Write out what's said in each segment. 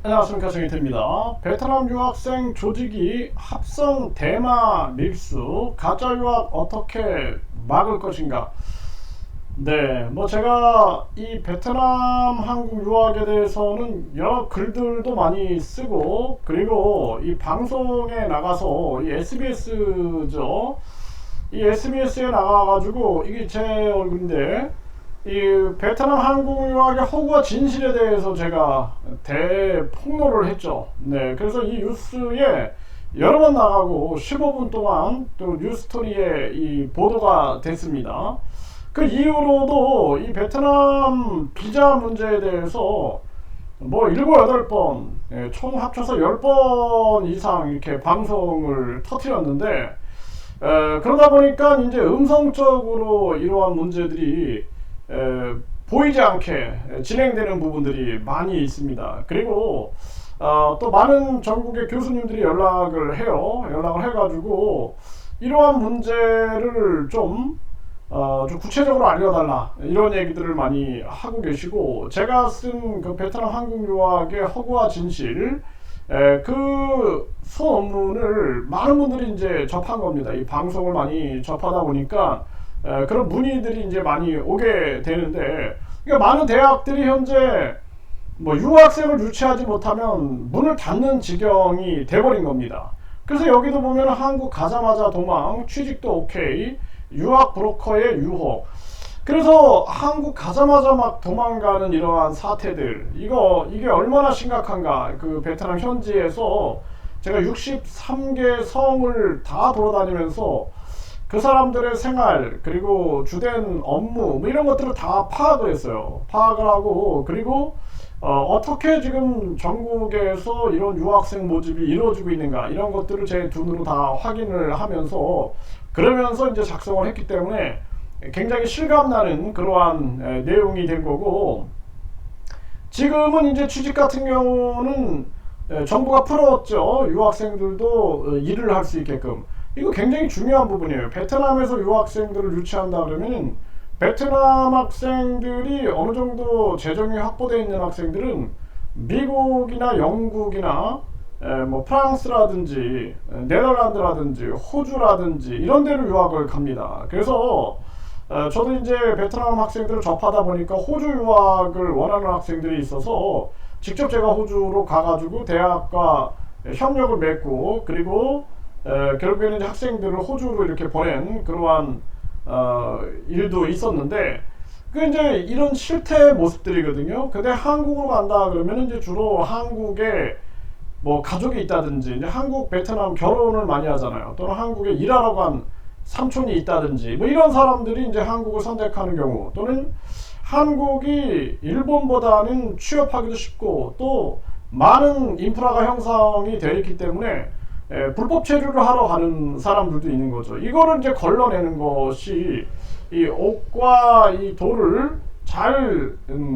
안녕하십니까, 정희태입니다. 베트남 유학생 조직이 합성 대마 밀수 가짜 유학 어떻게 막을 것인가. 네, 뭐 제가 이 베트남 한국 유학에 대해서는 여러 글들도 많이 쓰고, 그리고 이 방송에 나가서 이 SBS죠, 이 SBS에 나가가지고 이게 제 얼굴인데, 이 베트남 한국 유학의 허구와 진실에 대해서 제가 대폭로를 했죠. 네, 그래서 이 뉴스에 여러 번 나가고 15분 동안 또 뉴스토리에 이 보도가 됐습니다. 그 이후로도 이 베트남 비자 문제에 대해서 뭐 7, 8번, 총 합쳐서 10번 이상 이렇게 방송을 터뜨렸는데, 그러다 보니까 이제 음성적으로 이러한 문제들이 보이지 않게 진행되는 부분들이 많이 있습니다. 그리고 또 많은 전국의 교수님들이 연락을 해가지고 이러한 문제를 좀 구체적으로 알려달라, 이런 얘기들을 많이 하고 계시고, 제가 쓴 그 베트남 한국 유학의 허구와 진실, 그 소문을 많은 분들이 이제 접한 겁니다. 이 방송을 많이 접하다 보니까 그런 문의들이 이제 많이 오게 되는데, 그러니까 많은 대학들이 현재 뭐 유학생을 유치하지 못하면 문을 닫는 지경이 돼버린 겁니다. 그래서 여기도 보면 한국 가자마자 도망, 취직도 오케이, 유학 브로커의 유혹. 그래서 한국 가자마자 막 도망가는 이러한 사태들, 이게 얼마나 심각한가. 그 베트남 현지에서 제가 63개 성을 다 돌아다니면서 그 사람들의 생활, 그리고 주된 업무, 뭐 이런 것들을 다 파악을 했어요. 파악을 하고, 그리고 어떻게 지금 전국에서 이런 유학생 모집이 이루어지고 있는가, 이런 것들을 제 눈으로 다 확인을 하면서, 그러면서 이제 작성을 했기 때문에 굉장히 실감나는 그러한 내용이 된 거고, 지금은 이제 취직 같은 경우는 정부가 풀었죠. 유학생들도 일을 할 수 있게끔. 이거 굉장히 중요한 부분이에요. 베트남에서 유학생들을 유치한다 그러면 베트남 학생들이 어느 정도 재정이 확보되어 있는 학생들은 미국이나 영국이나 뭐 프랑스라든지 네덜란드라든지 호주라든지 이런 데로 유학을 갑니다. 그래서 저도 이제 베트남 학생들을 접하다 보니까 호주 유학을 원하는 학생들이 있어서 직접 제가 호주로 가가지고 대학과 협력을 맺고, 그리고 결국에는 이제 학생들을 호주로 이렇게 보낸 그러한 일도 있었는데, 그 이제 이런 실태 모습들이거든요. 근데 한국으로 간다 그러면 이제 주로 한국에 뭐 가족이 있다든지, 이제 한국 베트남 결혼을 많이 하잖아요. 또는 한국에 일하러 간 삼촌이 있다든지, 뭐 이런 사람들이 이제 한국을 선택하는 경우, 또는 한국이 일본보다는 취업하기도 쉽고 또 많은 인프라가 형성이 되어 있기 때문에 불법 체류를 하러 가는 사람들도 있는 거죠. 이거를 이제 걸러내는 것이 이 옥과 이 돌을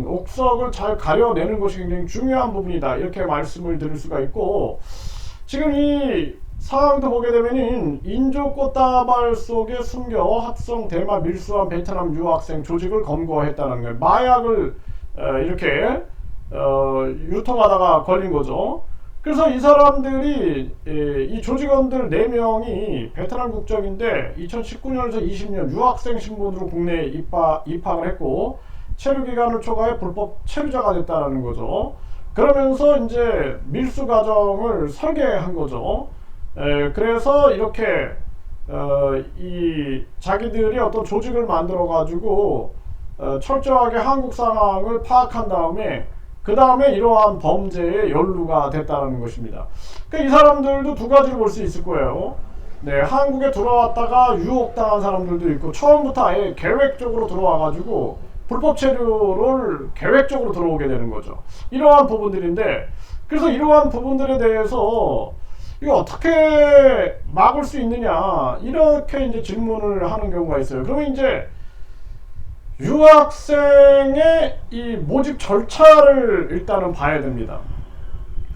옥석을 잘 가려내는 것이 굉장히 중요한 부분이다, 이렇게 말씀을 드릴 수가 있고, 지금 이 상황도 보게 되면은 인조 꽃다발 속에 숨겨 합성 대마 밀수한 베트남 유학생 조직을 검거했다는 거예요. 마약을 이렇게 유통하다가 걸린 거죠. 그래서 이 사람들이, 이 조직원들 4명이 베트남 국적인데 2019년에서 20년 유학생 신분으로 국내에 입학을 했고, 체류 기간을 초과해 불법 체류자가 됐다는 거죠. 그러면서 이제 밀수 과정을 설계한 거죠. 그래서 이렇게 이 자기들이 어떤 조직을 만들어 가지고 철저하게 한국 상황을 파악한 다음에 그 다음에 이러한 범죄에 연루가 됐다는 것입니다. 그러니까 이 사람들도 두 가지를 볼 수 있을 거예요. 네, 한국에 들어왔다가 유혹당한 사람들도 있고, 처음부터 아예 계획적으로 들어와가지고 불법 체류를 계획적으로 들어오게 되는 거죠. 이러한 부분들인데, 그래서 이러한 부분들에 대해서 이거 어떻게 막을 수 있느냐, 이렇게 이제 질문을 하는 경우가 있어요. 그러면 이제 유학생의 이 모집 절차를 일단은 봐야 됩니다.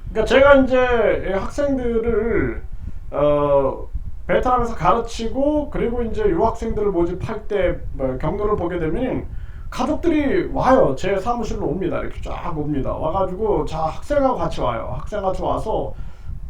그러니까 제가 이제 학생들을 베트남에서 가르치고, 그리고 이제 유학생들을 모집할 때 경로를 보게 되면 가족들이 와요. 제 사무실로 옵니다. 이렇게 쫙 옵니다. 와가지고 자 학생하고 같이 와요. 학생하고 같이 와서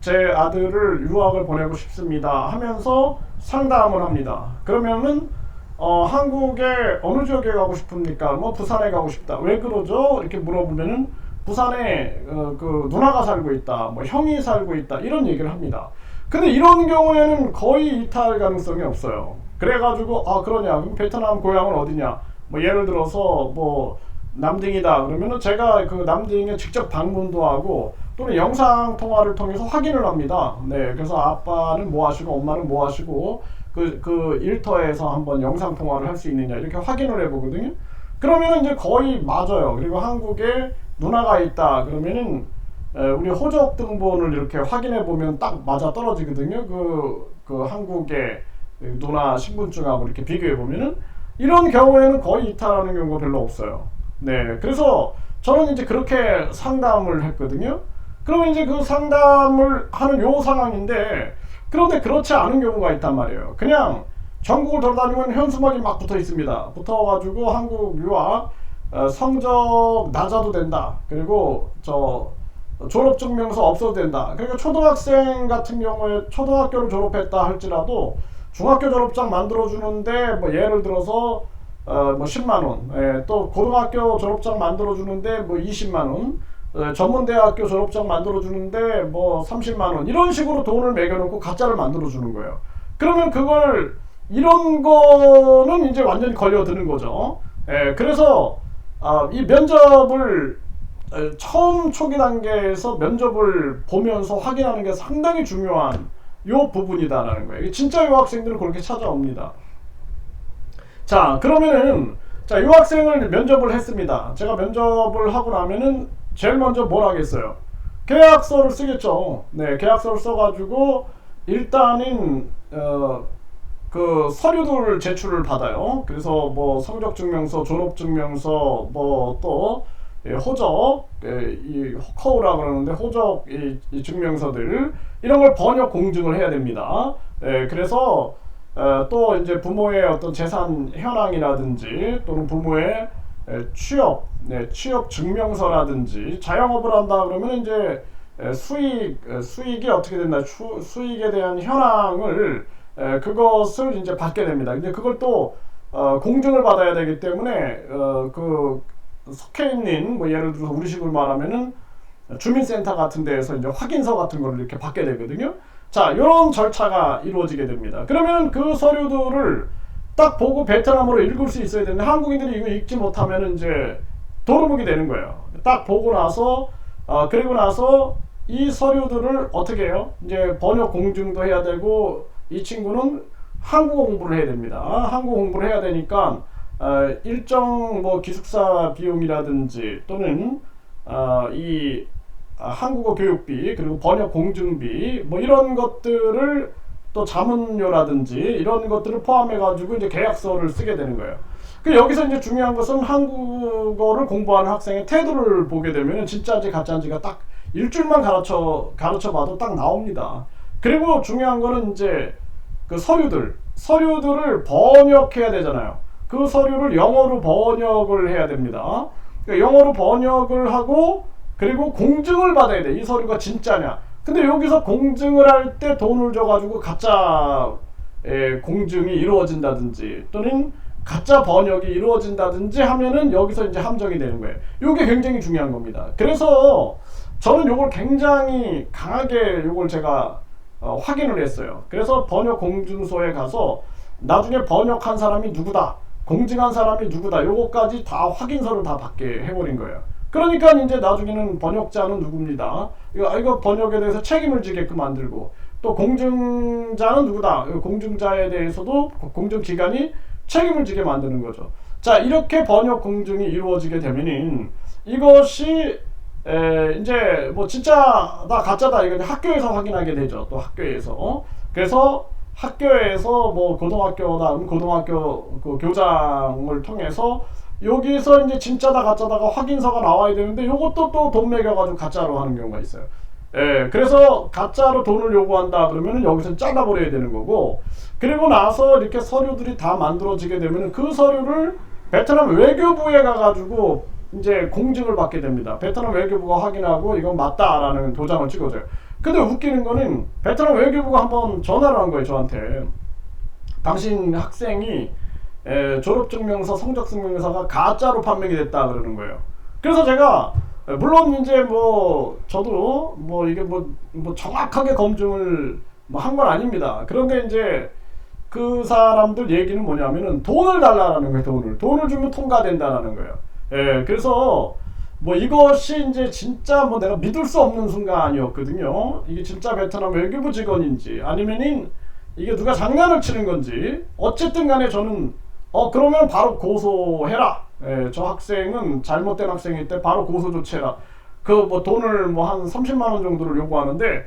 제 아들을 유학을 보내고 싶습니다 하면서 상담을 합니다. 그러면은 한국에 어느 지역에 가고 싶습니까? 뭐 부산에 가고 싶다. 왜 그러죠? 이렇게 물어보면은 부산에 그 누나가 살고 있다. 뭐 형이 살고 있다. 이런 얘기를 합니다. 근데 이런 경우에는 거의 이탈 가능성이 없어요. 그래가지고 그러냐? 그럼 베트남 고향은 어디냐? 뭐 예를 들어서 뭐 남딩이다 그러면은 제가 그 남딩에 직접 방문도 하고 또는 영상 통화를 통해서 확인을 합니다. 네, 그래서 아빠는 뭐 하시고 엄마는 뭐 하시고 그 일터에서 한번 영상 통화를 할 수 있느냐 이렇게 확인을 해보거든요. 그러면은 이제 거의 맞아요. 그리고 한국에 누나가 있다 그러면은 우리 호적 등본을 이렇게 확인해 보면 딱 맞아 떨어지거든요. 그 한국의 누나 신분증하고 이렇게 비교해 보면은 이런 경우에는 거의 이탈하는 경우가 별로 없어요. 네, 그래서 저는 이제 그렇게 상담을 했거든요. 그러면 이제 그 상담을 하는 요 상황인데, 그런데 그렇지 않은 경우가 있단 말이에요. 그냥 전국을 돌아다니면 현수막이 막 붙어 있습니다. 붙어가지고 한국 유학 성적 낮아도 된다. 그리고 졸업증명서 없어도 된다. 그러니까 초등학생 같은 경우에 초등학교를 졸업했다 할지라도 중학교 졸업장 만들어주는데 뭐 예를 들어서 뭐 10만원, 또 고등학교 졸업장 만들어주는데 뭐 20만원, 전문대학교 졸업장 만들어주는데 뭐 30만원, 이런 식으로 돈을 매겨놓고 가짜를 만들어주는 거예요. 그러면 그걸, 이런 거는 이제 완전히 걸려드는 거죠. 그래서 이 면접을 처음 초기 단계에서 면접을 보면서 확인하는 게 상당히 중요한 요 부분이다라는 거예요. 진짜 유학생들은 그렇게 찾아옵니다. 자, 그러면은 자, 유학생을 면접을 했습니다. 제가 면접을 하고 나면은 제일 먼저 뭘 하겠어요? 계약서를 쓰겠죠. 네, 계약서를 써가지고 일단은 그 서류들 제출을 받아요. 그래서 뭐 성적증명서, 졸업증명서, 뭐 또 호적, 이 호커우라 그러는데 호적 이 증명서들, 이런 걸 번역 공증을 해야 됩니다. 그래서 또 이제 부모의 어떤 재산 현황이라든지 또는 부모의 취업 증명서라든지, 자영업을 한다 그러면 이제 수익이 어떻게 된다, 수익에 대한 현황을 그것을 이제 받게 됩니다. 근데 그걸 또 공증을 받아야 되기 때문에 그 속해 있는, 뭐 예를 들어서 우리식으로 말하면은 주민센터 같은 데에서 이제 확인서 같은 걸 이렇게 받게 되거든요. 자, 이런 절차가 이루어지게 됩니다. 그러면 그 서류들을 딱 보고 베트남어로 읽을 수 있어야 되는데, 한국인들이 이거 읽지 못하면 이제 도루묵이 되는 거예요. 딱 보고 나서 그리고 나서 이 서류들을 어떻게 해요? 이제 번역 공증도 해야 되고, 이 친구는 한국어 공부를 해야 됩니다. 한국어 공부를 해야 되니까 일정 뭐 기숙사 비용이라든지 또는 이 한국어 교육비, 그리고 번역 공증비, 뭐 이런 것들을, 또 자문료라든지 이런 것들을 포함해 가지고 이제 계약서를 쓰게 되는 거예요. 그 여기서 이제 중요한 것은 한국어를 공부하는 학생의 태도를 보게 되면 진짜인지 가짜인지가 딱 일줄만 가르쳐 봐도 딱 나옵니다. 그리고 중요한 거는 이제 그 서류들을 번역해야 되잖아요. 그 서류를 영어로 번역을 해야 됩니다. 그러니까 영어로 번역을 하고, 그리고 공증을 받아야 돼. 이 서류가 진짜냐. 근데 여기서 공증을 할 때 돈을 줘가지고 가짜 공증이 이루어진다든지 또는 가짜 번역이 이루어진다든지 하면은 여기서 이제 함정이 되는 거예요. 이게 굉장히 중요한 겁니다. 그래서 저는 이걸 굉장히 강하게 이걸 제가 확인을 했어요. 그래서 번역 공증소에 가서 나중에 번역한 사람이 누구다, 공증한 사람이 누구다, 요거까지 다 확인서를 다 받게 해버린 거예요. 그러니까 이제 나중에는 번역자는 누굽니다, 이거 번역에 대해서 책임을 지게끔 만들고, 또 공증자는 누구다, 공증자에 대해서도 공증기관이 책임을 지게 만드는 거죠. 자, 이렇게 번역 공증이 이루어지게 되면은 이것이 이제 뭐 진짜다 가짜다 이거 학교에서 확인하게 되죠. 또 학교에서. 그래서 학교에서 뭐 고등학교다, 고등학교 그 교장을 통해서 여기서 이제 진짜다 가짜다가 확인서가 나와야 되는데, 요것도 또 돈 매겨가지고 가짜로 하는 경우가 있어요. 그래서 가짜로 돈을 요구한다 그러면은 여기서 잘라버려야 되는 거고, 그리고 나서 이렇게 서류들이 다 만들어지게 되면은 그 서류를 베트남 외교부에 가가지고 이제 공증을 받게 됩니다. 베트남 외교부가 확인하고 이건 맞다라는 도장을 찍어줘요. 근데 웃기는 거는 베트남 외교부가 한번 전화를 한 거예요, 저한테. 당신 학생이 졸업증명서, 성적증명서가 가짜로 판명이 됐다 그러는 거예요. 그래서 제가 물론 이제 뭐 저도 뭐 이게 뭐 정확하게 검증을 뭐 한 건 아닙니다. 그런데 이제 그 사람들 얘기는 뭐냐면은 돈을 달라는 거예요. 돈을 주면 통과된다라는 거예요. 그래서 뭐 이것이 이제 진짜 뭐 내가 믿을 수 없는 순간이었거든요. 이게 진짜 베트남 외교부 직원인지 아니면은 이게 누가 장난을 치는 건지 어쨌든 간에 저는 그러면 바로 고소해라. 저 학생은 잘못된 학생일 때 바로 고소 조치해라. 그 뭐 돈을 뭐 한 30만 원 정도를 요구하는데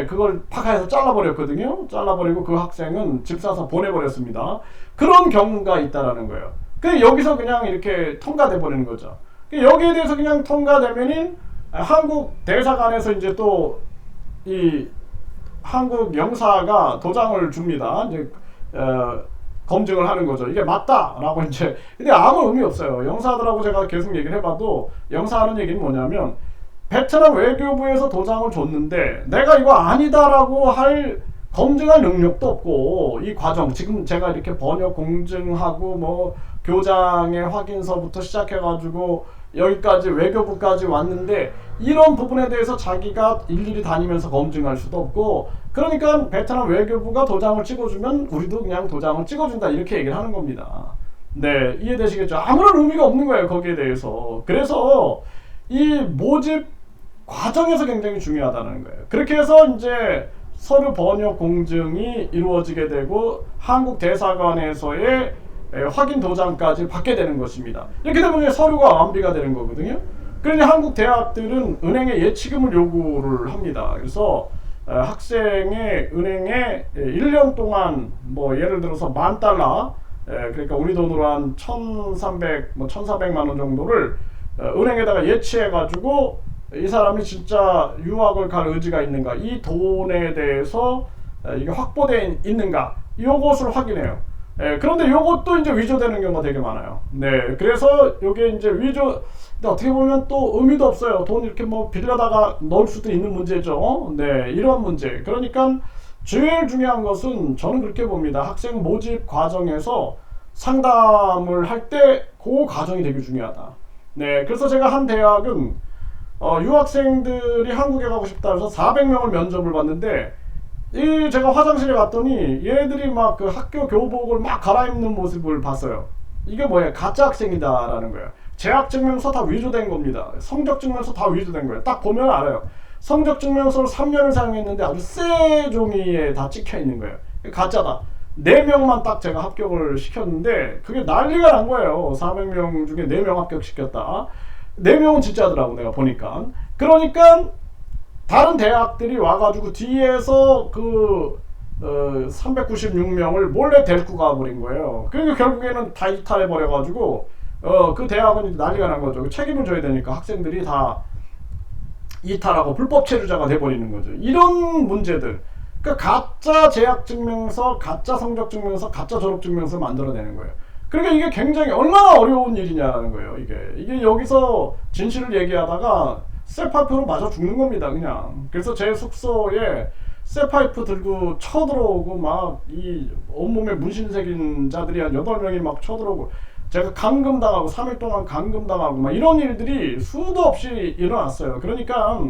그걸 팍해서 잘라버렸거든요. 잘라버리고 그 학생은 집 사서 보내버렸습니다. 그런 경우가 있다라는 거예요. 그 여기서 그냥 이렇게 통과돼 버리는 거죠. 여기에 대해서 그냥 통과되면은 한국 대사관에서 이제 또 이 한국 영사가 도장을 줍니다. 이제 검증을 하는 거죠. 이게 맞다라고 이제. 근데 아무 의미 없어요. 영사들하고 제가 계속 얘기를 해봐도 영사하는 얘기는 뭐냐면 베트남 외교부에서 도장을 줬는데 내가 이거 아니다라고 할 검증할 능력도 없고 이 과정 지금 제가 이렇게 번역 공증하고 뭐 교장의 확인서부터 시작해가지고 여기까지 외교부까지 왔는데 이런 부분에 대해서 자기가 일일이 다니면서 검증할 수도 없고 그러니까 베트남 외교부가 도장을 찍어주면 우리도 그냥 도장을 찍어준다 이렇게 얘기를 하는 겁니다. 네, 이해되시겠죠? 아무런 의미가 없는 거예요 거기에 대해서. 그래서 이 모집 과정에서 굉장히 중요하다는 거예요. 그렇게 해서 이제 서류 번역 공증이 이루어지게 되고 한국 대사관에서의 확인 도장까지 받게 되는 것입니다. 이렇게 되면 서류가 완비가 되는 거거든요. 그러니 한국 대학들은 은행에 예치금을 요구를 합니다. 그래서 학생의 은행에 1년 동안 뭐 예를 들어서 $10,000 그러니까 우리 돈으로 한 1,300, 뭐 1,400만 원 정도를 은행에다가 예치해 가지고 이 사람이 진짜 유학을 갈 의지가 있는가, 이 돈에 대해서 이게 확보되어 있는가, 이것을 확인해요. 그런데 이것도 이제 위조되는 경우가 되게 많아요. 네, 그래서 이게 이제 위조, 근데 어떻게 보면 또 의미도 없어요. 돈 이렇게 뭐 빌려다가 넣을 수도 있는 문제죠. 네, 이런 문제. 그러니까 제일 중요한 것은 저는 그렇게 봅니다. 학생 모집 과정에서 상담을 할 때 그 과정이 되게 중요하다. 네, 그래서 제가 한 대학은 유학생들이 한국에 가고 싶다 해서 400명을 면접을 봤는데 제가 화장실에 갔더니 얘들이 막 그 학교 교복을 막 갈아입는 모습을 봤어요. 이게 뭐예요? 가짜 학생이다라는 거예요. 재학증명서 다 위조된 겁니다. 성적증명서 다 위조된 거예요. 딱 보면 알아요. 성적증명서를 3년을 사용했는데 아주 새 종이에 다 찍혀 있는 거예요. 가짜다. 4명만 딱 제가 합격을 시켰는데 그게 난리가 난 거예요. 400명 중에 4명 합격시켰다. 4명은 진짜더라고 내가 보니까. 그러니까 다른 대학들이 와가지고 뒤에서 그 396명을 몰래 데리고 가버린 거예요. 그러니까 결국에는 다 이탈해버려가지고 그 대학은 난리가 난 거죠. 책임을 져야 되니까 학생들이 다 이탈하고 불법 체류자가 돼버리는 거죠. 이런 문제들. 그러니까 가짜 재학증명서, 가짜 성적증명서, 가짜 졸업증명서 만들어내는 거예요. 그러니까 이게 굉장히 얼마나 어려운 일이냐는 거예요. 이게 여기서 진실을 얘기하다가 쇠파이프로 맞아 죽는 겁니다, 그냥. 그래서 제 숙소에 쇠파이프 들고 쳐들어오고 막 이 온몸에 문신 새긴 자들이 한 8명이 막 쳐들어오고 제가 감금당하고 3일 동안 감금당하고 막 이런 일들이 수도 없이 일어났어요. 그러니까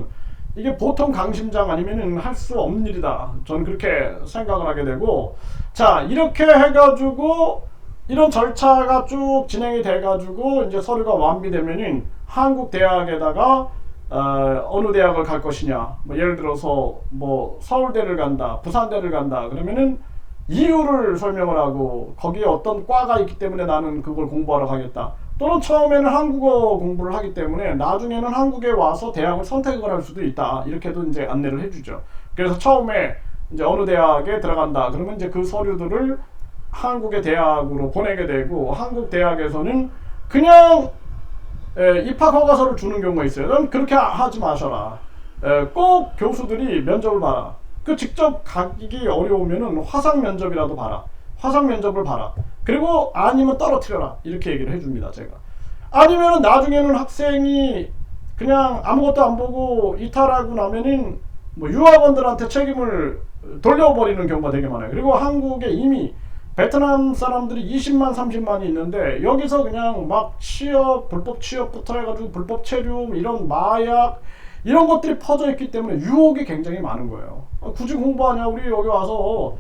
이게 보통 강심장 아니면은 할 수 없는 일이다. 저는 그렇게 생각을 하게 되고, 자, 이렇게 해가지고 이런 절차가 쭉 진행이 돼가지고 이제 서류가 완비되면은 한국 대학에다가 어느 대학을 갈 것이냐, 뭐 예를 들어서 뭐 서울대를 간다, 부산대를 간다 그러면은 이유를 설명을 하고 거기에 어떤 과가 있기 때문에 나는 그걸 공부하러 가겠다, 또는 처음에는 한국어 공부를 하기 때문에 나중에는 한국에 와서 대학을 선택을 할 수도 있다, 이렇게도 이제 안내를 해주죠. 그래서 처음에 이제 어느 대학에 들어간다 그러면 이제 그 서류들을 한국의 대학으로 보내게 되고, 한국 대학에서는 그냥 입학 허가서를 주는 경우가 있어요. 넌 그렇게 하지 마셔라. 꼭 교수들이 면접을 봐라. 그 직접 가기 어려우면은 화상 면접이라도 봐라. 화상 면접을 봐라. 그리고 아니면 떨어뜨려라. 이렇게 얘기를 해줍니다. 제가. 아니면 나중에는 학생이 그냥 아무것도 안 보고 이탈하고 나면은 뭐 유학원들한테 책임을 돌려버리는 경우가 되게 많아요. 그리고 한국에 이미 베트남 사람들이 20만 30만이 있는데 여기서 그냥 막 취업, 불법 취업부터 해가지고 불법 체류, 이런 마약 이런 것들이 퍼져 있기 때문에 유혹이 굉장히 많은 거예요. 굳이 공부하냐, 우리 여기 와서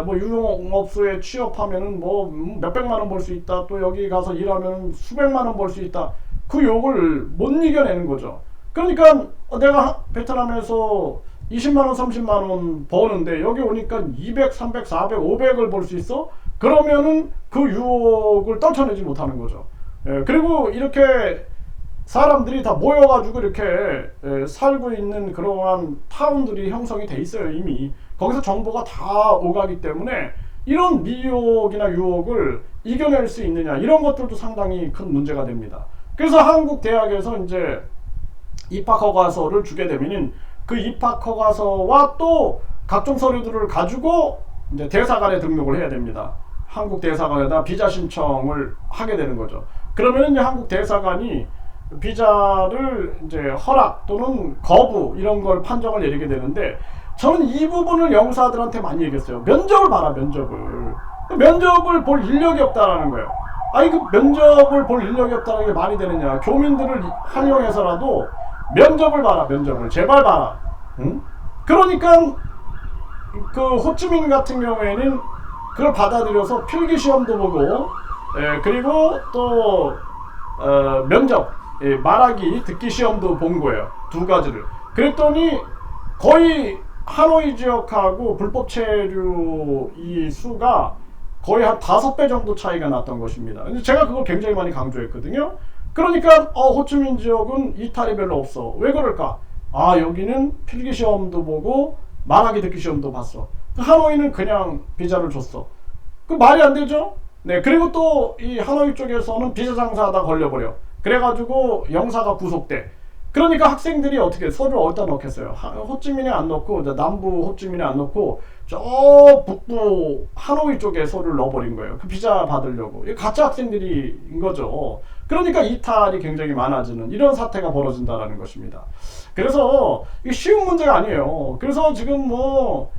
뭐 유흥업소에 취업하면은 뭐 몇백만 원 벌 수 있다, 또 여기 가서 일하면 수백만 원 벌 수 있다, 그 욕을 못 이겨내는 거죠. 그러니까 내가 베트남에서 20만원 30만원 버는데 여기 오니까 200 300 400 500을 벌 수 있어? 그러면은 그 유혹을 떨쳐내지 못하는 거죠. 그리고 이렇게 사람들이 다 모여가지고 이렇게 살고 있는 그러한 타운들이 형성이 돼 있어요. 이미 거기서 정보가 다 오가기 때문에 이런 미혹이나 유혹을 이겨낼 수 있느냐, 이런 것들도 상당히 큰 문제가 됩니다. 그래서 한국 대학에서 이제 입학 허가서를 주게 되면은 그 입학 허가서와 또 각종 서류들을 가지고 이제 대사관에 등록을 해야 됩니다. 한국 대사관에다 비자 신청을 하게 되는 거죠. 그러면은 이제 한국 대사관이 비자를 이제 허락 또는 거부 이런 걸 판정을 내리게 되는데, 저는 이 부분을 영사들한테 많이 얘기했어요. 면접을 봐라, 면접을. 면접을 볼 인력이 없다라는 거예요. 아니, 그 면접을 볼 인력이 없다는 게 말이 되느냐. 교민들을 활용해서라도 면접을 봐라, 면접을. 제발 봐라. 응? 그러니까 그 호치민 같은 경우에는 그걸 받아들여서 필기시험도 보고, 그리고 또 면접, 말하기, 듣기 시험도 본 거예요. 두 가지를. 그랬더니 거의 하노이 지역하고 불법 체류 이 수가 거의 한 5배 정도 차이가 났던 것입니다. 제가 그걸 굉장히 많이 강조했거든요. 그러니까 호치민 지역은 이탈이 별로 없어. 왜 그럴까? 아, 여기는 필기시험도 보고 말하기 듣기 시험도 봤어. 하노이는 그냥 비자를 줬어. 그 말이 안 되죠? 네, 그리고 또 이 하노이 쪽에서는 비자 장사하다 걸려버려. 그래가지고 영사가 구속돼. 그러니까 학생들이 어떻게 서류를 어디다 넣겠어요? 호찌민에 안 넣고, 남부 호찌민에 안 넣고 저 북부 하노이 쪽에 서류를 넣어버린 거예요. 그 비자 받으려고. 가짜 학생들인 거죠. 그러니까 이탈이 굉장히 많아지는 이런 사태가 벌어진다는 것입니다. 그래서 이게 쉬운 문제가 아니에요. 그래서 지금 뭐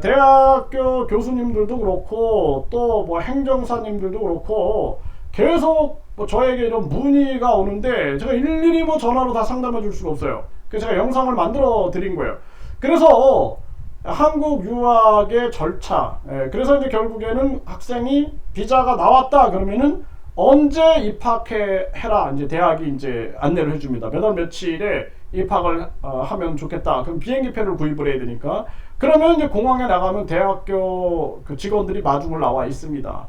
대학교 교수님들도 그렇고 또 뭐 행정사님들도 그렇고 계속 뭐 저에게 이런 문의가 오는데 제가 일일이 뭐 전화로 다 상담해 줄 수가 없어요. 그래서 제가 영상을 만들어 드린 거예요. 그래서 한국 유학의 절차, 그래서 이제 결국에는 학생이 비자가 나왔다 그러면은 언제 입학해라, 이제 대학이 이제 안내를 해줍니다. 몇 월 며칠에 입학을 하면 좋겠다. 그럼 비행기표를 구입을 해야 되니까. 그러면 이제 공항에 나가면 대학교 그 직원들이 마중을 나와 있습니다.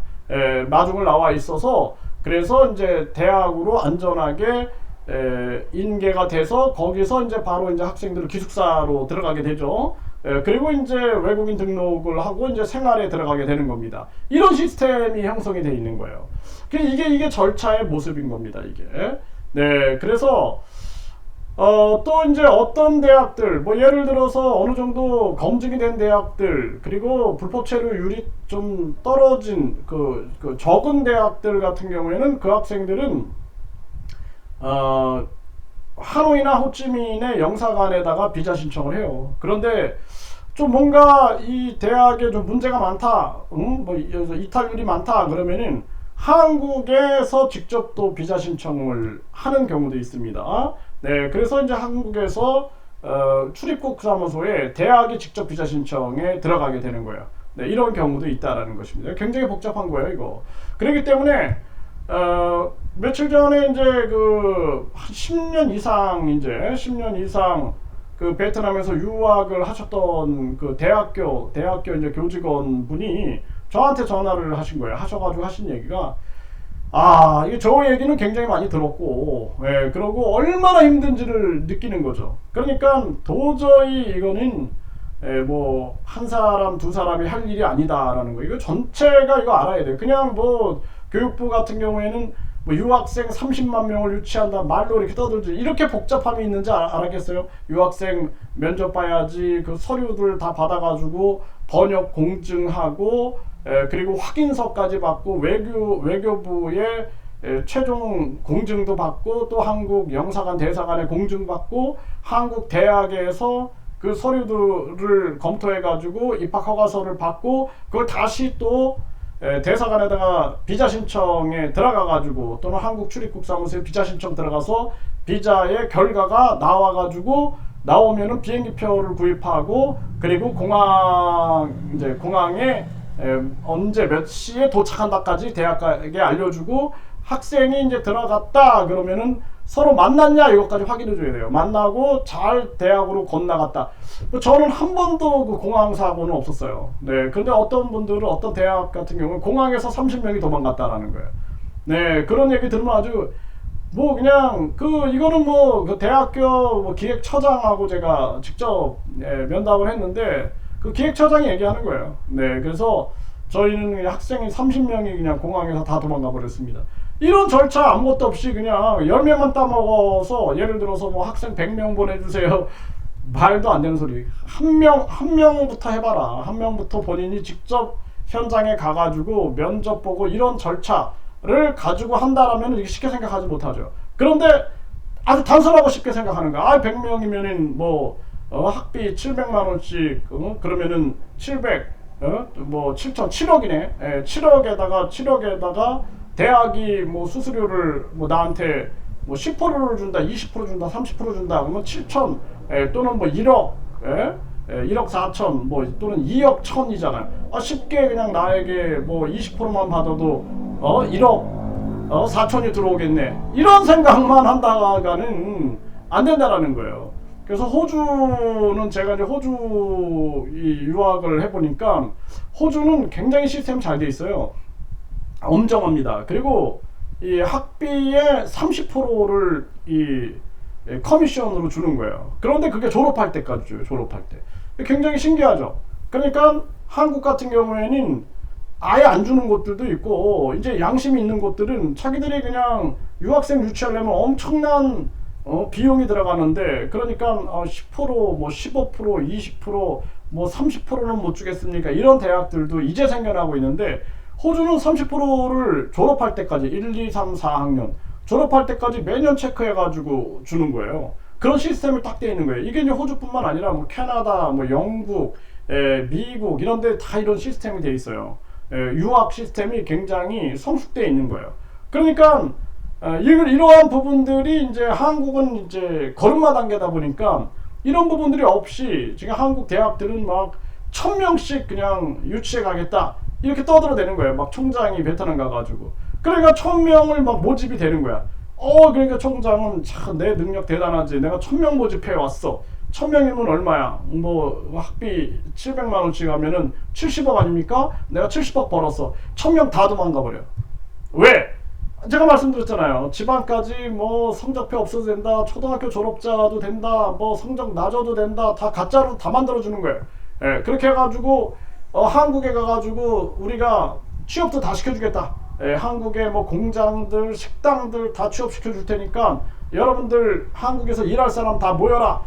마중을 나와 있어서 그래서 이제 대학으로 안전하게 인계가 돼서 거기서 이제 바로 이제 학생들을 기숙사로 들어가게 되죠. 그리고 이제 외국인 등록을 하고 이제 생활에 들어가게 되는 겁니다. 이런 시스템이 형성이 되어 있는 거예요. 이게 절차의 모습인 겁니다, 이게. 네, 그래서 또 이제 어떤 대학들, 뭐 예를 들어서 어느 정도 검증이 된 대학들, 그리고 불법 체류율이 좀 떨어진 그 적은 대학들 같은 경우에는 그 학생들은 하노이나 호치민의 영사관에다가 비자 신청을 해요. 그런데 좀 뭔가 이 대학에 좀 문제가 많다, 뭐 이탈률이 많다 그러면은 한국에서 직접 또 비자 신청을 하는 경우도 있습니다. 네, 그래서 이제 한국에서 출입국 사무소에 대학이 직접 비자 신청에 들어가게 되는 거예요. 네, 이런 경우도 있다라는 것입니다. 굉장히 복잡한 거예요, 이거. 그렇기 때문에 며칠 전에 이제 그 10년 이상 이제 10년 이상 그 베트남에서 유학을 하셨던 그 대학교 이제 교직원 분이 저한테 전화를 하신 거예요. 하셔가지고 하신 얘기가, 이게 저 얘기는 굉장히 많이 들었고, 그러고 얼마나 힘든지를 느끼는 거죠. 그러니까 도저히 이거는 뭐 한 사람 두 사람이 할 일이 아니다라는 거. 이거 전체가 이거 알아야 돼요. 그냥 뭐 교육부 같은 경우에는 뭐 유학생 30만 명을 유치한다 말로 이렇게 떠들지. 이렇게 복잡함이 있는지 알았겠어요? 유학생 면접 봐야지, 그 서류들 다 받아가지고 번역 공증하고, 그리고 확인서까지 받고, 외교부에 최종 공증도 받고, 또 한국 영사관 대사관의 공증 받고, 한국 대학에서 그 서류들을 검토해가지고 입학 허가서를 받고, 그걸 다시 또 대사관에다가 비자 신청에 들어가가지고, 또는 한국 출입국 사무소에 비자 신청 들어가서 비자의 결과가 나와가지고, 나오면은 비행기표를 구입하고, 그리고 공항에 언제 몇 시에 도착한다까지 대학에 알려주고, 학생이 이제 들어갔다 그러면은 서로 만났냐 이것까지 확인해 줘야 돼요. 만나고 잘 대학으로 건너갔다. 저는 한 번도 그 공항 사고는 없었어요. 네, 근데 어떤 분들은, 어떤 대학 같은 경우는 공항에서 30명이 도망갔다라는 거예요. 네, 그런 얘기 들으면 아주 뭐 그냥 이거는 뭐 그 대학교 뭐 기획처장하고 제가 직접 면담을 했는데, 그 기획처장이 얘기하는 거예요. 네, 그래서 저희는 학생이 30명이 그냥 공항에서 다 도망가 버렸습니다. 이런 절차 아무것도 없이 그냥 10명만 따먹어서, 예를 들어서 뭐 학생 100명 보내주세요. 말도 안 되는 소리. 한 명부터 해봐라. 한 명부터 본인이 직접 현장에 가가지고 면접 보고 이런 절차를 가지고 한다라면 이게 쉽게 생각하지 못하죠. 그런데 아주 단순하고 쉽게 생각하는 거야. 100명이면은 뭐 학비 700만 원씩, 그러면은 700, 뭐 7천, 7억이네. 7억에다가 대학이 뭐 수수료를 뭐 나한테 뭐 10%를 준다, 20% 준다, 30% 준다. 그러면 7천, 또는 뭐 1억, 1억 4천, 뭐 또는 2억 1천이잖아요. 쉽게 그냥 나에게 뭐 20%만 받아도 1억 4천이 들어오겠네. 이런 생각만 한다가는 안 된다라는 거예요. 그래서 호주는, 제가 이제 호주 유학을 해보니까 호주는 굉장히 시스템이 잘 돼 있어요. 엄정합니다. 그리고 이 학비의 30%를 이 커미션으로 주는 거예요. 그런데 그게 졸업할 때까지 줘요. 졸업할 때. 굉장히 신기하죠. 그러니까 한국 같은 경우에는 아예 안 주는 곳들도 있고, 이제 양심이 있는 곳들은 자기들이 그냥 유학생 유치하려면 엄청난 비용이 들어가는데, 그러니까 10%, 뭐 15%, 20%, 뭐 30%는 못 주겠습니까? 이런 대학들도 이제 생겨나고 있는데, 호주는 30%를 졸업할 때까지, 1, 2, 3, 4학년 졸업할 때까지 매년 체크해가지고 주는 거예요. 그런 시스템이 딱 돼 있는 거예요. 이게 이제 호주뿐만 아니라 뭐 캐나다, 뭐 영국, 미국 이런 데 다 이런 시스템이 돼 있어요. 유학 시스템이 굉장히 성숙되어 있는 거예요. 그러니까 이러한 부분들이, 이제 한국은 이제 걸음마 단계다 보니까 이런 부분들이 없이 지금 한국 대학들은 막 1000명씩 그냥 유치해 가겠다 이렇게 떠들어대는 거예요. 막 총장이 베트남 가가지고, 그러니까 1000명을 막 모집이 되는 거야. 그러니까 총장은 참 내 능력 대단하지, 내가 1000명 모집해 왔어. 1000명이면 얼마야? 뭐 학비 700만 원씩 하면은 70억 아닙니까? 내가 70억 벌었어. 1000명 다 도망가 버려. 왜? 제가 말씀드렸잖아요. 집안까지 뭐 성적표 없어도 된다, 초등학교 졸업자도 된다, 뭐 성적 낮아도 된다, 다 가짜로 다 만들어주는 거예요. 그렇게 해가지고 한국에 가가지고 우리가 취업도 다 시켜주겠다. 한국의 뭐 공장들, 식당들 다 취업시켜 줄 테니까 여러분들 한국에서 일할 사람 다 모여라.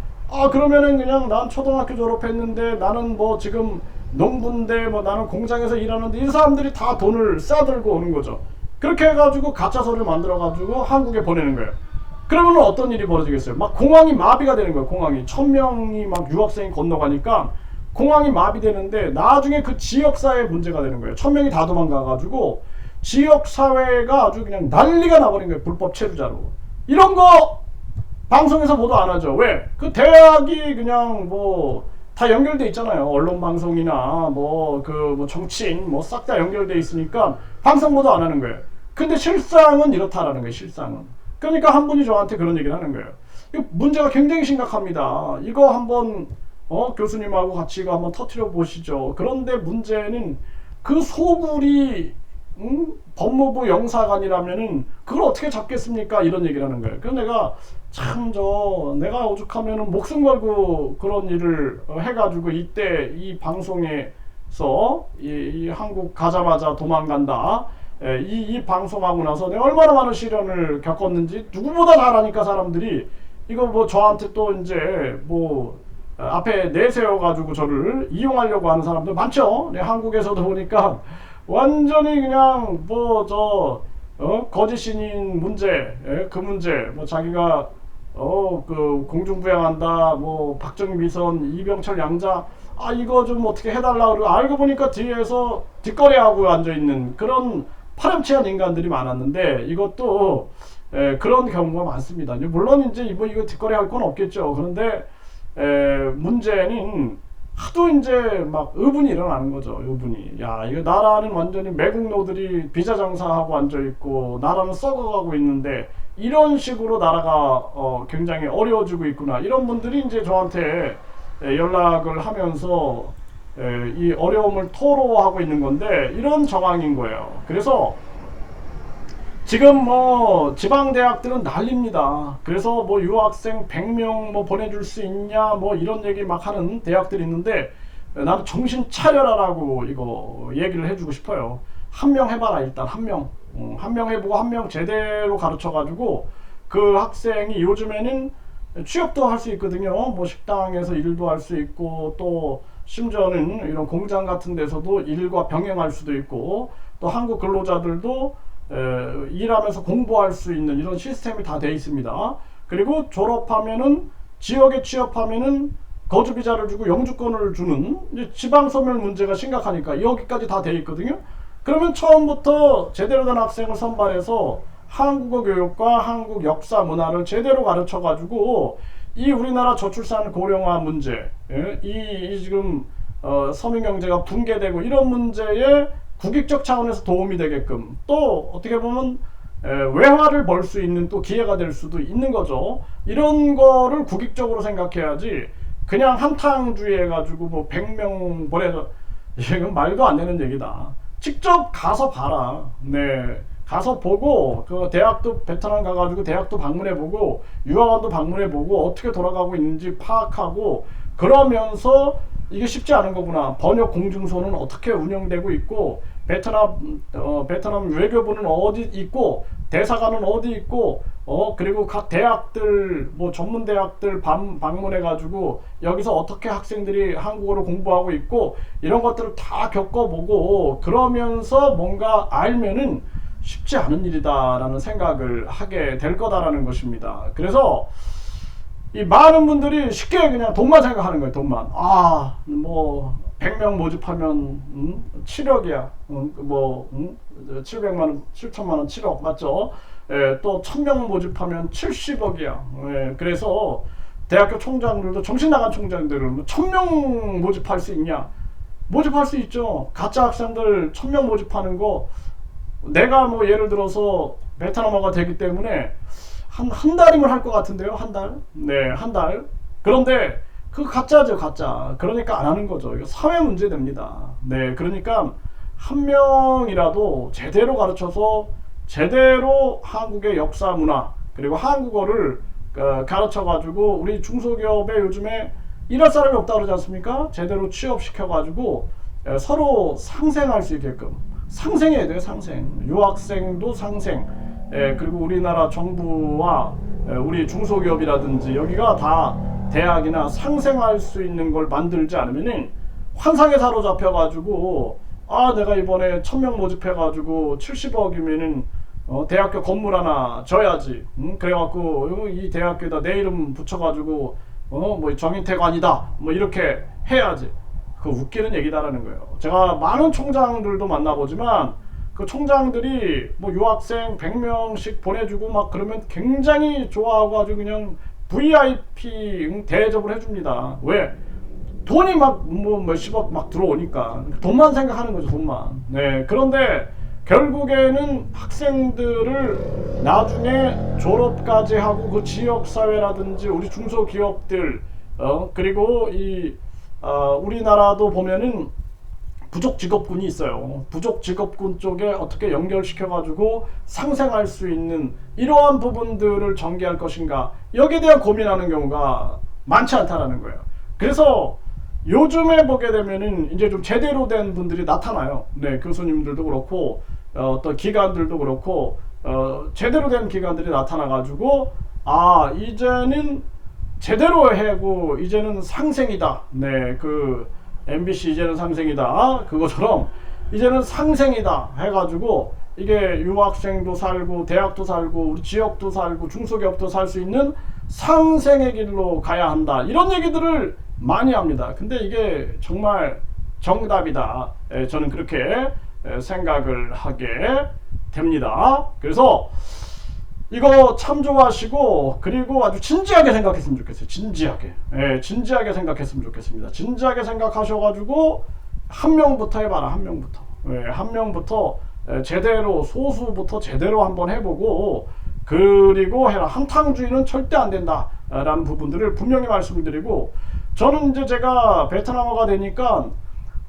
그러면은 그냥 난 초등학교 졸업했는데, 나는 뭐 지금 농부인데, 뭐 나는 공장에서 일하는데, 이 사람들이 다 돈을 싸들고 오는 거죠. 그렇게 해가지고 가짜서를 만들어가지고 한국에 보내는 거예요. 그러면 어떤 일이 벌어지겠어요? 막 공항이 마비가 되는 거예요. 공항이 1000명이 막 유학생이 건너가니까 공항이 마비되는데, 나중에 그 지역사회 문제가 되는 거예요. 1000명이 다 도망가가지고 지역사회가 아주 그냥 난리가 나버린 거예요. 불법 체류자로. 이런 거 방송에서 보도 안 하죠. 왜? 그 대학이 그냥 뭐 다 연결돼 있잖아요. 언론 방송이나 뭐 정치인 뭐 싹 다 연결돼 있으니까 방송 보도 안 하는 거예요. 근데 실상은 이렇다라는 거예요. 실상은. 그러니까 한 분이 저한테 그런 얘기를 하는 거예요. 이 문제가 굉장히 심각합니다. 이거 한번 교수님하고 같이 이거 한번 터뜨려 보시죠. 그런데 문제는 그 소굴이 법무부 영사관이라면은 그걸 어떻게 잡겠습니까? 이런 얘기를 하는 거예요. 그래서 내가 내가 오죽하면은 목숨 걸고 그런 일을 해가지고, 이때 이 방송에서 이 한국 가자마자 도망간다, 이 방송하고 나서 내가 얼마나 많은 시련을 겪었는지 누구보다 잘 아니까 사람들이 이거 뭐 저한테 또 이제 뭐 앞에 내세워가지고 저를 이용하려고 하는 사람들 많죠. 네, 한국에서도 보니까 완전히 그냥 뭐 거짓신인 문제, 그 문제, 뭐 자기가 그 공중부양한다, 뭐 박정희 위선, 이병철 양자, 이거 좀 어떻게 해달라 그러고 알고 보니까 뒤에서 뒷거래하고 앉아 있는 그런 파렴치한 인간들이 많았는데 이것도 그런 경우가 많습니다. 물론 이제 이거 뒷거래할 건 없겠죠. 그런데 문제는 하도 이제 막 의분이 일어나는 거죠. 의분이. 야, 이거 나라는 완전히 매국노들이 비자 장사하고 앉아 있고 나라는 썩어가고 있는데 이런 식으로 나라가 굉장히 어려워지고 있구나. 이런 분들이 이제 저한테 연락을 하면서 이 어려움을 토로하고 있는 건데 이런 정황인 거예요. 그래서 지금 뭐 지방 대학들은 난립니다. 그래서 뭐 유학생 100명 뭐 보내줄 수 있냐 뭐 이런 얘기 막 하는 대학들이 있는데 나는 정신 차려라라고 이거 얘기를 해주고 싶어요. 한 명 해봐라. 일단 한 명 해보고 한 명 제대로 가르쳐가지고 그 학생이 요즘에는 취업도 할 수 있거든요. 뭐 식당에서 일도 할 수 있고 또 심지어는 이런 공장 같은 데서도 일과 병행할 수도 있고 또 한국 근로자들도 일하면서 공부할 수 있는 이런 시스템이 다 돼 있습니다. 그리고 졸업하면은 지역에 취업하면은 거주 비자를 주고 영주권을 주는 이제 지방 소멸 문제가 심각하니까 여기까지 다 돼 있거든요. 그러면 처음부터 제대로 된 학생을 선발해서 한국어 교육과 한국 역사 문화를 제대로 가르쳐 가지고 이 우리나라 저출산 고령화 문제, 이 지금 서민 경제가 붕괴되고 이런 문제에 국익적 차원에서 도움이 되게끔 또 어떻게 보면 외화를 벌 수 있는 또 기회가 될 수도 있는 거죠. 이런 거를 국익적으로 생각해야지 그냥 한탕주의 해가지고 뭐 100명 보내서 이건 말도 안 되는 얘기다. 직접 가서 봐라. 네. 가서 보고 그 대학도 베트남 가가지고 대학도 방문해보고 유학원도 방문해보고 어떻게 돌아가고 있는지 파악하고 그러면서 이게 쉽지 않은 거구나. 번역 공증소는 어떻게 운영되고 있고 베트남 외교부는 어디 있고 대사관은 어디 있고 그리고 각 대학들 뭐 전문 대학들 방문해 가지고 여기서 어떻게 학생들이 한국어를 공부하고 있고 이런 것들을 다 겪어보고 그러면서 뭔가 알면은 쉽지 않은 일이다라는 생각을 하게 될 거다라는 것입니다. 그래서 이 많은 분들이 쉽게 그냥 돈만 생각하는 거예요. 돈만. 뭐 100명 모집하면 7억이야. 700만 원, 7천만 원, 7억 맞죠? 또 1000명 모집하면 70억이야. 그래서 대학교 총장들도 정신 나간 총장들은 1000명 모집할 수 있냐? 모집할 수 있죠. 가짜 학생들 1000명 모집하는 거 내가 뭐 예를 들어서 베트남어가 되기 때문에 한 달이면 할 것 같은데요. 한 달? 네, 한 달. 그런데 그 가짜죠, 가짜. 그러니까 안 하는 거죠. 이거 사회 문제 됩니다. 네, 그러니까 한 명이라도 제대로 가르쳐서 제대로 한국의 역사 문화 그리고 한국어를 가르쳐가지고 우리 중소기업에 요즘에 일할 사람이 없다 그러지 않습니까? 제대로 취업시켜가지고 서로 상생할 수 있게끔 상생해야 돼요. 상생. 유학생도 상생. 그리고 우리나라 정부와 우리 중소기업이라든지 여기가 다 대학이나 상생할 수 있는 걸 만들지 않으면은 환상에 사로잡혀가지고 내가 이번에 1000명 모집해가지고 70억이면은 대학교 건물 하나 져야지. 그래갖고 이 대학교에다 내 이름 붙여가지고 뭐 정인태관이다. 뭐 이렇게 해야지. 그 웃기는 얘기다라는 거예요. 제가 많은 총장들도 만나보지만 그 총장들이 뭐 유학생 100명씩 보내주고 막 그러면 굉장히 좋아하고 아주 그냥 VIP 대접을 해줍니다. 왜? 돈이 막 뭐 몇십억 막 들어오니까 돈만 생각하는 거죠. 돈만. 네. 그런데 결국에는 학생들을 나중에 졸업까지 하고 그 지역사회라든지 우리 중소기업들 그리고 우리나라도 보면은 부족 직업군이 있어요. 부족 직업군 쪽에 어떻게 연결시켜가지고 상생할 수 있는 이러한 부분들을 전개할 것인가 여기에 대한 고민하는 경우가 많지 않다라는 거예요. 그래서 요즘에 보게 되면은 이제 좀 제대로 된 분들이 나타나요. 네, 교수님들도 그렇고 어떤 기관들도 그렇고 제대로 된 기관들이 나타나가지고 아 이제는 제대로 해고 이제는 상생이다. 네, 그 MBC 이제는 상생이다. 그것처럼 이제는 상생이다 해가지고 이게 유학생도 살고 대학도 살고 우리 지역도 살고 중소기업도 살 수 있는 상생의 길로 가야 한다. 이런 얘기들을 많이 합니다. 근데 이게 정말 정답이다. 저는 그렇게 생각을 하게 됩니다. 그래서 이거 참조하시고 그리고 아주 진지하게 생각했으면 좋겠어요. 진지하게 생각했으면 좋겠습니다. 진지하게 생각하셔가지고 한 명부터 해봐라. 한 명부터 제대로 소수부터 제대로 한번 해보고 그리고 해라. 한탕주의는 절대 안 된다 라는 부분들을 분명히 말씀을 드리고 저는 이제 제가 베트남어가 되니까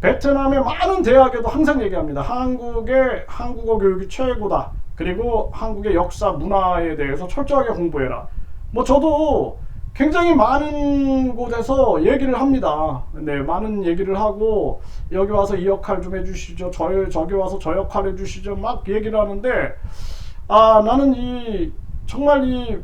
베트남의 많은 대학에도 항상 얘기합니다. 한국의 한국어 교육이 최고다. 그리고 한국의 역사 문화에 대해서 철저하게 공부해라. 뭐 저도 굉장히 많은 곳에서 얘기를 합니다. 네, 많은 얘기를 하고 여기 와서 이 역할 좀 해주시죠. 저기 와서 저 역할 해주시죠. 막 얘기를 하는데 아 나는 정말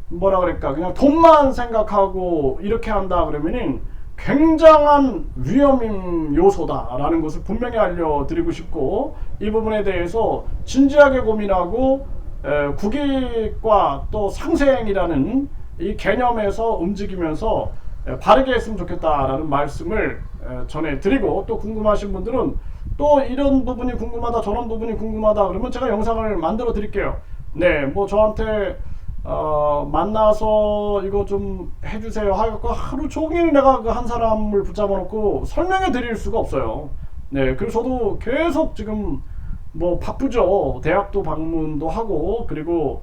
뭐라 그럴까 그냥 돈만 생각하고 이렇게 한다 그러면은 굉장한 위험 요소다라는 것을 분명히 알려드리고 싶고 이 부분에 대해서 진지하게 고민하고 국익과 또 상생이라는 이 개념에서 움직이면서 바르게 했으면 좋겠다라는 말씀을 전해드리고 또 궁금하신 분들은 또 이런 부분이 궁금하다 저런 부분이 궁금하다 그러면 제가 영상을 만들어 드릴게요. 네, 뭐 저한테 만나서 이거 좀 해주세요 하고 하루 종일 내가 그 한 사람을 붙잡아 놓고 설명해 드릴 수가 없어요. 네, 그래서 저도 계속 지금 뭐 바쁘죠. 대학도 방문도 하고 그리고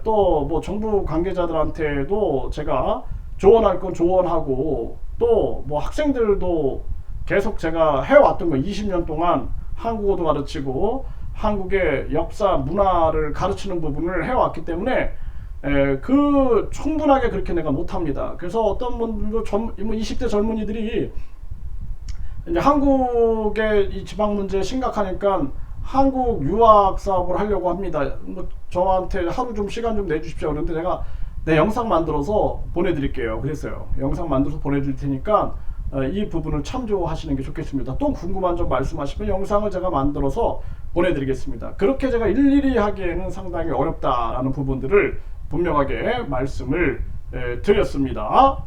또 뭐 정부 관계자들한테도 제가 조언할 건 조언하고 또 뭐 학생들도 계속 제가 해왔던 거 20년 동안 한국어도 가르치고 한국의 역사 문화를 가르치는 부분을 해왔기 때문에 충분하게 그렇게 내가 못합니다. 그래서 어떤 분들도 20대 젊은이들이 이제 한국의 이 지방 문제 심각하니까 한국 유학 사업을 하려고 합니다. 뭐 저한테 하루 좀 시간 좀 내주십시오. 그런데 내가 내 영상 만들어서 보내드릴게요. 그랬어요. 영상 만들어서 보내드릴 테니까 이 부분을 참조하시는 게 좋겠습니다. 또 궁금한 점 말씀하시면 영상을 제가 만들어서 보내드리겠습니다. 그렇게 제가 일일이 하기에는 상당히 어렵다라는 부분들을 분명하게 말씀을 드렸습니다.